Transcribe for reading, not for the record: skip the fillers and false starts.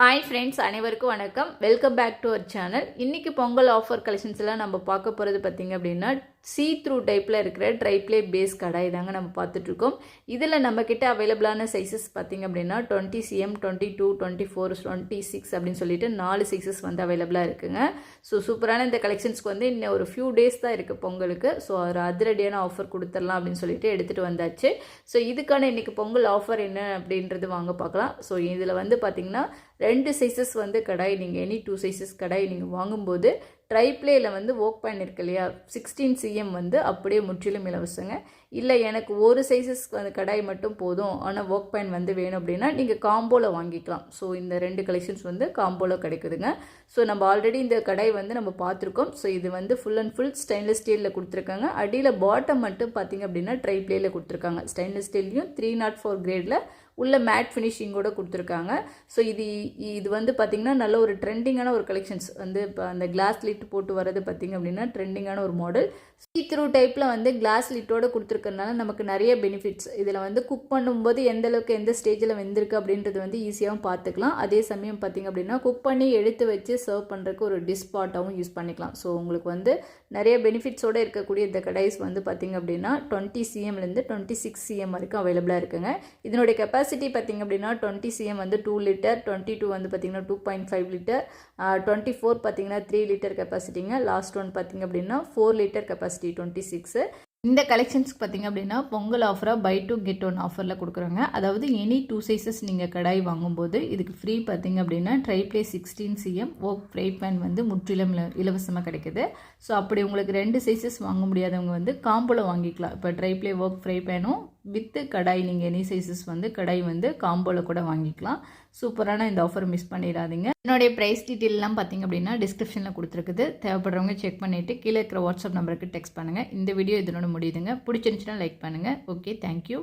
Hi friends, அனைவருக்கும் வணக்கம். Welcome back to our channel. இன்றைக்கி பொங்கல் ஆஃபர் கலெக்ஷன்ஸ் எல்லாம் நம்ம பார்க்க போகிறது பார்த்திங்க அப்படின்னா சீ த்ரூ டைப்பில் இருக்கிற ட்ரைப்ளே பேஸ் கடாய் தாங்க நம்ம பார்த்துட்ருக்கோம். இதில் நம்மக்கிட்ட அவைலபிளான சைஸஸ் பார்த்திங்க அப்படின்னா 20cm, 22, 24, 26 அப்படின்னு சொல்லிட்டு 4 சைஸஸ் வந்து அவைலபிளாக இருக்குங்க. ஸோ சூப்பரான இந்த கலெக்ஷன்ஸ்க்கு வந்து இன்னும் ஒரு ஃபியூ டேஸ் தான் இருக்குது பொங்கலுக்கு. ஸோ ஒரு அதிரடியான ஆஃபர் கொடுத்துடலாம் அப்படின்னு சொல்லிட்டு எடுத்துகிட்டு வந்தாச்சு. ஸோ இதுக்கான இன்றைக்கி பொங்கல் ஆஃபர் என்ன அப்படின்றது வாங்க பார்க்கலாம். ஸோ இதில் வந்து பார்த்திங்கன்னா 2 சைஸஸ் வந்து கடாய், நீங்கள் எனி 2 சைஸஸ் கடாய் நீங்கள் வாங்கும்போது ட்ரைப்ளேயில் வந்து ஒர்க் பேன் இருக்கு இல்லையா, 16cm வந்து அப்படியே முற்றிலும் இலவசங்க. இல்லை எனக்கு ஒரு சைஸஸ் வந்து கடாய் மட்டும் போதும், ஆனால் ஒர்க் பேன் வந்து வேணும் அப்படின்னா நீங்கள் காம்போவில் வாங்கிக்கலாம். ஸோ இந்த 2 கலெக்ஷன்ஸ் வந்து காம்போவில் கிடைக்குதுங்க. ஸோ நம்ம ஆல்ரெடி இந்த கடாய் வந்து நம்ம பார்த்துருக்கோம். ஸோ இது வந்து ஃபுல் அண்ட் ஃபுல் ஸ்டெயின்லெஸ் ஸ்டீலில் கொடுத்துருக்காங்க. அடியில் பாட்டம் மட்டும் பார்த்திங்க அப்படின்னா ட்ரைப்ளேயில் கொடுத்துருக்காங்க. ஸ்டெயின்லெஸ் ஸ்டீல்லையும் 304 கிரேடில் உள்ள மேட் ஃபினிஷிங்கோடு கொடுத்துருக்காங்க. ஸோ இது வந்து பார்த்திங்கன்னா நல்ல ஒரு ட்ரெண்டிங்கான ஒரு கலெக்ஷன்ஸ் வந்து இப்போ அந்த கிளாஸ் லிட் போட்டு வரது பார்த்திங்க அப்படின்னா ட்ரெண்டிங்கான ஒரு மாடல். சீ த்ரூ டைப்பில் வந்து கிளாஸ் லிட்டோடு கொடுத்துருக்கறனால நமக்கு நிறைய பெனிஃபிட்ஸ். இதில் வந்து குக் பண்ணும்போது எந்த அளவுக்கு எந்த ஸ்டேஜில் வெந்திருக்கு அப்படின்றது வந்து ஈஸியாகவும் பார்த்துக்கலாம். அதே சமயம் பார்த்திங்க அப்படின்னா குக் பண்ணி எடுத்து வச்சு சர்வ் பண்ணுறதுக்கு ஒரு டிஷ் பாட்டாகவும் யூஸ் பண்ணிக்கலாம். ஸோ உங்களுக்கு வந்து நிறைய பெனிஃபிட்ஸோடு இருக்கக்கூடிய இந்த கடாய்ஸ் வந்து பார்த்திங்க அப்படின்னா 20cmலேருந்து 26cm வரைக்கும் அவைலபிளாக இருக்குங்க. இதனுடைய கெப்பாசிட்டி பார்த்திங்க அப்படின்னா 20cm வந்து 2 லிட்டர், 22 வந்து பார்த்திங்கன்னா 2.5 லிட்டர், 24 பார்த்திங்கன்னா 3 லிட்டர் கெப்பாசிட்டிங்க. லாஸ்ட் ஒன் பார்த்திங்க அப்படின்னா 4 லிட்டர் கெப்பாசிட்டி 26. இந்த கலெக்ஷன்ஸ்க்கு பார்த்திங்க அப்படின்னா பொங்கல் ஆஃபராக பை 2 கெட் 1 ஆஃபரில் கொடுக்குறாங்க. அதாவது எனி 2 சைஸஸ் நீங்கள் கடாய் வாங்கும்போது இதுக்கு ஃப்ரீ பார்த்திங்க அப்படின்னா tri-ply 16cm work fry pan வந்து முற்றிலும் இலவசமாக கிடைக்குது. ஸோ அப்படி உங்களுக்கு 2 சைஸஸ் வாங்க முடியாதவங்க வந்து காம்போவில் வாங்கிக்கலாம். இப்போ ட்ரைப்ளே ஒர்க் ஃப்ரை பேனும் வித்து கடாய் நீங்கள் எனி சைஸஸ் வந்து கடாய் வந்து காம்போவில் கூட வாங்கிக்கலாம். சூப்பரான இந்த ஆஃபர் மிஸ் பண்ணிடாதீங்க. என்னுடைய ப்ரைஸ் டீட்டெயிலெலாம் பார்த்திங்க அப்படின்னா டிஸ்கிரிப்ஷனில் கொடுத்துருக்குது. தேவைப்படுறவங்க செக் பண்ணிவிட்டு கீழே இருக்கிற வாட்ஸ்அப் நம்பருக்கு டெக்ஸ்ட் பண்ணுங்கள். இந்த வீடியோ இதனோட முடியுதுங்க. பிடிச்சிருந்துச்சுன்னா லைக் பண்ணுங்கள். Okay, thank you.